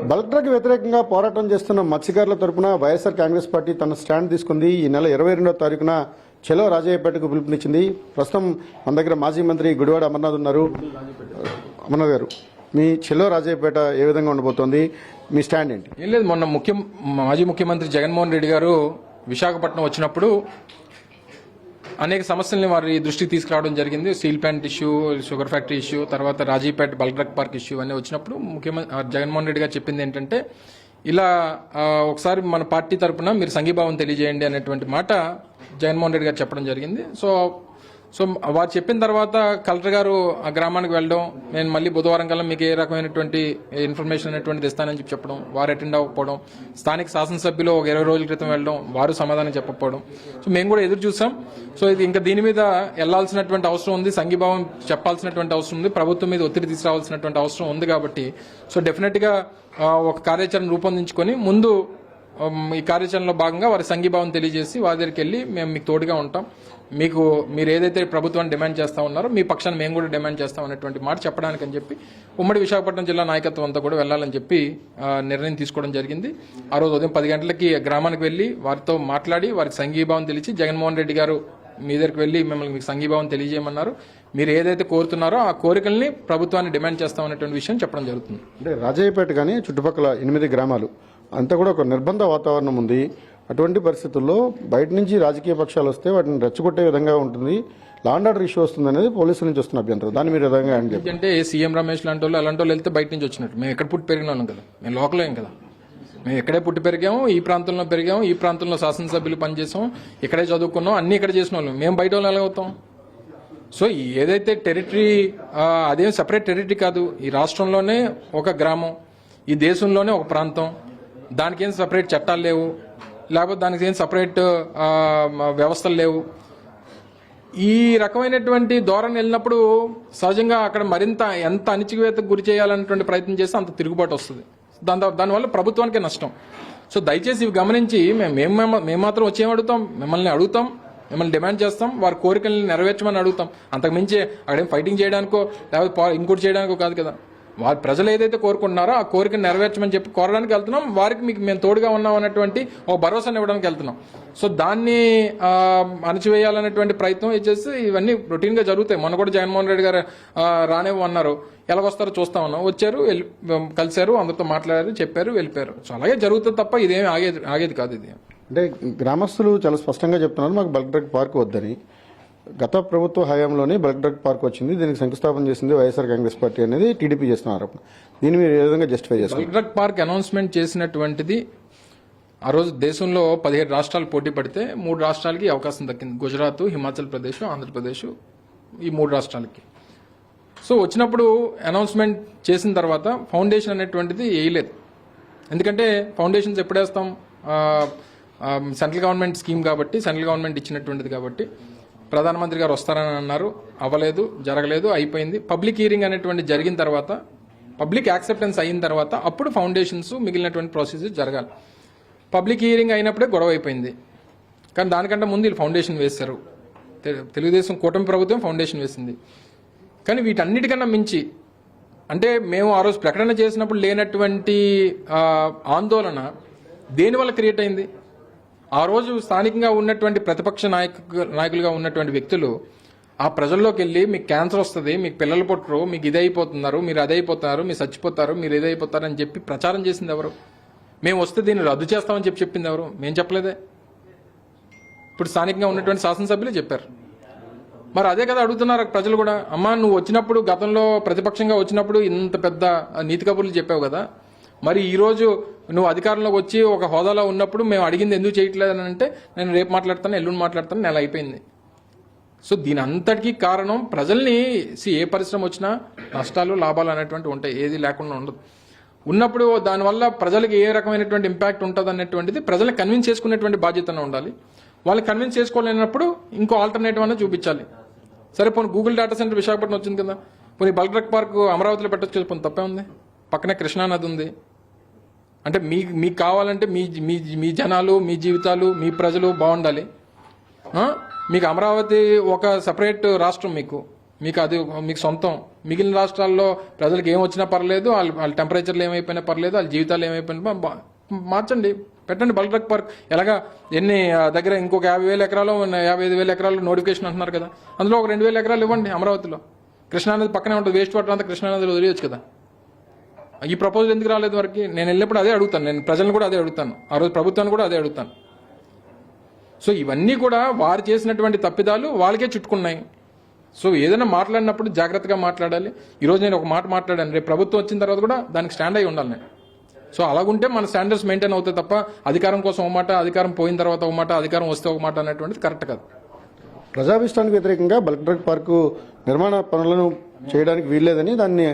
Bulk drug వ్యతిరేకంగా పోరాటం చేస్తున్న మత్స్యకారుల తరపున వైఎస్ఆర్ కాంగ్రెస్ పార్టీ తన స్టాండ్ తీసుకుంది. ఈ నెల 22వ తారీఖున చలో రాజయ్యపేటకు పిలుపునిచ్చింది. ప్రస్తుతం మన దగ్గర మాజీ మంత్రి గుడివాడ అమర్నాథ్ ఉన్నారు. అమర్నాథ్ గారు, మీ చలో రాజయ్యపేట ఏ విధంగా ఉండబోతోంది, మీ స్టాండ్ ఏంటి? ఏం లేదు, మొన్న మాజీ ముఖ్యమంత్రి జగన్మోహన్ రెడ్డి గారు విశాఖపట్నం వచ్చినప్పుడు అనేక సమస్యల్ని వారి దృష్టికి తీసుకురావడం జరిగింది. Steel plant issue, sugar factory issue, తర్వాత Rajipeta bulk drug park issue అన్నీ వచ్చినప్పుడు జగన్మోహన్ రెడ్డి గారు చెప్పింది ఏంటంటే, ఇలా ఒకసారి మన పార్టీ తరఫున మీరు సంఘీభావం తెలియజేయండి అనేటువంటి మాట జగన్మోహన్ రెడ్డి గారు చెప్పడం జరిగింది. సో వారు చెప్పిన తర్వాత కలెక్టర్ గారు ఆ గ్రామానికి వెళ్ళడం, నేను మళ్ళీ బుధవారం కల్లా మీకు ఏ రకమైనటువంటి ఇన్ఫర్మేషన్ అనేటువంటిది ఇస్తానని చెప్పడం, వారు అటెండ్ అవ్వకపోవడం, స్థానిక శాసనసభ్యులు ఒక 20 రోజుల క్రితం వెళ్ళడం, వారు సమాధానం చెప్పకపోవడం, సో మేము కూడా ఎదురు చూసాం. సో ఇది ఇంకా దీని మీద వెళ్లాల్సినటువంటి అవసరం ఉంది, సంఘీభావం చెప్పాల్సినటువంటి అవసరం ఉంది, ప్రభుత్వం మీద ఒత్తిడి తీసుకురావాల్సినటువంటి అవసరం ఉంది. కాబట్టి సో డెఫినెట్ గా ఒక కార్యాచరణ రూపొందించుకొని ముందు ఈ కార్యాచరణలో భాగంగా వారి సంఘీభావం తెలియజేసి వారి దగ్గరికి వెళ్ళి మేము మీకు తోడుగా ఉంటాం, మీరు ఏదైతే ప్రభుత్వాన్ని డిమాండ్ చేస్తా ఉన్నారో మీ పక్షాన్ని మేము కూడా డిమాండ్ చేస్తాం అనేటువంటి మాట చెప్పడానికి అని చెప్పి ఉమ్మడి విశాఖపట్నం జిల్లా నాయకత్వం అంతా కూడా వెళ్లాలని చెప్పి నిర్ణయం తీసుకోవడం జరిగింది. ఆ రోజు ఉదయం 10 గంటలకి గ్రామానికి వెళ్లి వారితో మాట్లాడి వారికి సంఘీభావం తెలిసి జగన్మోహన్ రెడ్డి గారు మీ దగ్గరికి వెళ్లి మిమ్మల్ని మీకు సంఘీభావం తెలియజేయమన్నారు. మీరు ఏదైతే కోరుతున్నారో ఆ కోరికల్ని ప్రభుత్వాన్ని డిమాండ్ చేస్తాం అనేటువంటి విషయం చెప్పడం జరుగుతుంది. అంటే రాజయ్యపేట కానీ చుట్టుపక్కల 8 గ్రామాలు అంతా కూడా ఒక నిర్బంధ వాతావరణం ఉంది. అటువంటి పరిస్థితుల్లో బయట నుంచి రాజకీయ పక్షాలు వస్తే వాటిని రెచ్చగొట్టే విధంగా ఉంటుంది, లా అండ్ ఆర్డర్ ఇష్యూ వస్తుంది అనేది పోలీసుల నుంచి వస్తున్న అభ్యంతరం. దాన్ని మీరు విధంగా అంటే సీఎం రమేష్ లాంటి వాళ్ళు అలాంటి వాళ్ళు వెళ్తే బయట నుంచి వచ్చినట్టు. మేము ఎక్కడ పుట్టి పెరిగిన వాళ్ళం కదా, మేము లోకల్ ఏం కదా, మేము ఎక్కడే పుట్టి పెరిగాము, ఈ ప్రాంతంలో పెరిగాము, ఈ ప్రాంతంలో శాసనసభ్యులు పనిచేసాం, ఇక్కడే చదువుకున్నాం, అన్ని ఇక్కడ చేసిన వాళ్ళు. మేము బయట వాళ్ళు ఎలా అవుతాం? సో ఏదైతే టెరిటరీ, అదేం సెపరేట్ టెరిటరీ కాదు, ఈ రాష్ట్రంలోనే ఒక గ్రామం, ఈ దేశంలోనే ఒక ప్రాంతం, దానికి ఏం సపరేట్ చట్టాలు లేవు, లేకపోతే దానికి ఏం సపరేట్ వ్యవస్థలు లేవు. ఈ రకమైనటువంటి ధోరణి వెళ్ళినప్పుడు సహజంగా అక్కడ మరింత ఎంత అణిచివేతకు గురి చేయాలనేటువంటి ప్రయత్నం చేస్తే అంత తిరుగుబాటు వస్తుంది. దానివల్ల ప్రభుత్వానికే నష్టం. సో దయచేసి ఇవి గమనించి మేము మాత్రం వచ్చేం అడుగుతాం, మిమ్మల్ని డిమాండ్ చేస్తాం, వారి కోరికల్ని నెరవేర్చమని అడుగుతాం. అంతకుమించి అక్కడేం ఫైటింగ్ చేయడానికో లేకపోతే ఇంకోటి చేయడానికో కాదు కదా. వారి ప్రజలు ఏదైతే కోరుకుంటున్నారో ఆ కోరికను నెరవేర్చమని చెప్పి కోరడానికి వెళ్తున్నాం, వారికి మీకు మేము తోడుగా ఉన్నాం అనేటువంటి ఒక భరోసాను ఇవ్వడానికి వెళ్తున్నాం. సో దాన్ని అణచివేయాలనేటువంటి ప్రయత్నం చేసి ఇవన్నీ రొటీన్ గా జరుగుతాయి. మొన్న కూడా జగన్మోహన్ రెడ్డి గారు రానివ్వన్నారు, ఎలాగొస్తారో చూస్తా ఉన్నాం, వచ్చారు, కలిశారు, అందరితో మాట్లాడారు, చెప్పారు, వెళ్ళిపోయారు. సో అలాగే జరుగుతుంది తప్ప ఇదేమి ఆగేది కాదు. ఇది అంటే గ్రామస్తులు చాలా స్పష్టంగా చెప్తున్నారు, మాకు బల్క్ డ్రగ్ పార్క్ వద్దని. గత ప్రభుత్వ హయాంలోనే బల్క్ డ్రగ్ పార్క్ వచ్చింది, దీనికి శంకుస్థాపన చేసింది వైఎస్ఆర్ కాంగ్రెస్ పార్టీ అనేది టీడీపీ చేస్తున్నారు. దీన్ని మీరు ఏ విధంగా జస్టిఫై చేస్తారు? బల్క్ డ్రగ్ పార్క్ అనౌన్స్మెంట్ చేసినటువంటిది ఆ రోజు దేశంలో 17 రాష్ట్రాలు పోటీ పడితే 3 రాష్ట్రాలకి అవకాశం దక్కింది. గుజరాత్, హిమాచల్ ప్రదేశ్, ఆంధ్రప్రదేశ్, ఈ 3 రాష్ట్రాలకి. సో వచ్చినప్పుడు అనౌన్స్మెంట్ చేసిన తర్వాత ఫౌండేషన్ అనేటువంటిది వేయలేదు. ఎందుకంటే ఫౌండేషన్స్ ఎప్పుడు వేస్తాం? సెంట్రల్ గవర్నమెంట్ స్కీమ్ కాబట్టి, సెంట్రల్ గవర్నమెంట్ ఇచ్చినటువంటిది కాబట్టి. ప్రధానమంత్రి గారు వస్తారని అన్నారు, అవ్వలేదు, జరగలేదు, అయిపోయింది. పబ్లిక్ హియరింగ్ అనేటువంటి జరిగిన తర్వాత, పబ్లిక్ యాక్సెప్టెన్స్ అయిన తర్వాత అప్పుడు ఫౌండేషన్స్ మిగిలినటువంటి ప్రాసెసెస్ జరగాలి. పబ్లిక్ హియరింగ్ అయినప్పుడే గొడవ అయిపోయింది. కానీ దానికంటే ముందు వీళ్ళు ఫౌండేషన్ వేశారు. తెలుగుదేశం కూటమి ప్రభుత్వం ఫౌండేషన్ వేసింది. కానీ వీటన్నిటికన్నా మించి, అంటే మేము ఆ రోజు ప్రకటన చేసినప్పుడు లేనటువంటి ఆందోళన దేనివల్ల క్రియేట్ అయింది? ఆ రోజు స్థానికంగా ఉన్నటువంటి ప్రతిపక్ష నాయకులుగా ఉన్నటువంటి వ్యక్తులు ఆ ప్రజల్లోకి వెళ్ళి మీకు క్యాన్సర్ వస్తుంది, మీకు పిల్లలు పుట్టరు, మీకు ఇదైపోతున్నారు, మీరు అదైపోతున్నారు, మీరు చచ్చిపోతారు, మీరు ఇదైపోతారు అని చెప్పి ప్రచారం చేసింది ఎవరు? మేము వస్తే దీన్ని రద్దు చేస్తామని చెప్పింది ఎవరు? మేము చెప్పలేదే. ఇప్పుడు స్థానికంగా ఉన్నటువంటి శాసనసభ్యులే చెప్పారు. మరి అదే కదా అడుగుతున్నారు ప్రజలు కూడా. అమ్మా, నువ్వు వచ్చినప్పుడు, గతంలో ప్రతిపక్షంగా వచ్చినప్పుడు ఇంత పెద్ద నీతి కబుర్లు చెప్పావు కదా, మరి ఈరోజు నువ్వు అధికారంలోకి వచ్చి ఒక హోదాలో ఉన్నప్పుడు మేము అడిగింది ఎందుకు చేయట్లేదని అంటే, నేను రేపు మాట్లాడతాను, ఎల్లుండి మాట్లాడతాను, నెల అయిపోయింది. సో దీని అంతటికీ కారణం ప్రజల్ని, ఏ పరిశ్రమ వచ్చినా నష్టాలు లాభాలు అనేటువంటి ఉంటాయి, ఏది లేకుండా ఉండదు. ఉన్నప్పుడు దానివల్ల ప్రజలకు ఏ రకమైనటువంటి ఇంపాక్ట్ ఉంటుంది అనేటువంటిది ప్రజల్ని కన్విన్స్ చేసుకునేటువంటి బాధ్యతనే ఉండాలి. వాళ్ళు కన్విన్స్ చేసుకోలేనప్పుడు ఇంకో ఆల్టర్నేటివ్ అనేది చూపించాలి. సరే, పోనీ గూగుల్ డేటా సెంటర్ విశాఖపట్నం వచ్చింది కదా, పోనీ బల్క్ డ్రగ్ పార్క్ అమరావతిలో పెట్టచ్చు, పోనీ తప్పే ఉంది. పక్కనే కృష్ణానది ఉంది. అంటే మీకు కావాలంటే మీ జనాలు, మీ జీవితాలు, మీ ప్రజలు బాగుండాలి. మీకు అమరావతి ఒక సపరేట్ రాష్ట్రం, మీకు అది మీకు సొంతం. మిగిలిన రాష్ట్రాల్లో ప్రజలకు ఏం వచ్చినా పర్లేదు, వాళ్ళ టెంపరేచర్లు ఏమైపోయినా పర్లేదు, వాళ్ళ జీవితాలు ఏమైపోయినా మార్చండి, పెట్టండి బల్క్ డ్రగ్ పార్క్. ఎలాగా ఎన్ని దగ్గర ఇంకొక 50,000 ఎకరాలు 55,000 ఎకరాలు నోటిఫికేషన్ అంటున్నారు కదా, అందులో ఒక 2,000 ఎకరాలు ఇవ్వండి అమరావతిలో. కృష్ణానది పక్కనే ఉంటుంది, వేస్ట్ వాటర్ అంతా కృష్ణానదిలో వదిలేయచ్చు కదా. ఈ ప్రపోజల్ ఎందుకు రాలేదు వరకు? నేను వెళ్ళినప్పుడు అదే అడుగుతాను, నేను ప్రజలను కూడా అదే అడుగుతాను, ఆ రోజు ప్రభుత్వాన్ని కూడా అదే అడుగుతాను. సో ఇవన్నీ కూడా వారు చేసినటువంటి తప్పిదాలు వాళ్ళకే చుట్టుకున్నాయి. సో ఏదైనా మాట్లాడినప్పుడు జాగ్రత్తగా మాట్లాడాలి. ఈరోజు నేను ఒక మాట మాట్లాడాను, రేపు ప్రభుత్వం వచ్చిన తర్వాత కూడా దానికి స్టాండ్ అయి ఉండాలి నేను. సో అలాగుంటే మన స్టాండర్డ్స్ మెయింటైన్ అవుతాయి తప్ప అధికారం కోసం ఒక మాట, అధికారం పోయిన తర్వాత ఒక మాట, అధికారం వస్తే ఒక మాట అనేటువంటిది కరెక్ట్ కాదు. ప్రజాభిష్టానికి వ్యతిరేకంగా బల్క్ డ్రగ్ పార్కు నిర్మాణ పనులను చేయడానికి వీల్లేదని, దాన్ని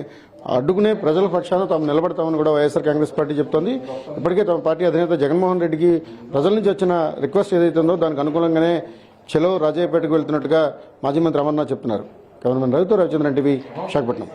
అడ్డుకునే ప్రజల పక్షాన తాము నిలబడతామని కూడా వైఎస్ఆర్ కాంగ్రెస్ పార్టీ చెప్తోంది. ఇప్పటికే తమ పార్టీ అధినేత జగన్మోహన్ రెడ్డికి ప్రజల నుంచి వచ్చిన రిక్వెస్ట్ ఏదైతే ఉందో దానికి అనుకూలంగానే చలో రాజయ్యపేటకు వెళ్తున్నట్టుగా మాజీ మంత్రి అమర్నాథ్ చెప్తున్నారు. కెమెరామెన్ రవితో రవిచంద్రన్, టీవీ, విశాఖపట్నం.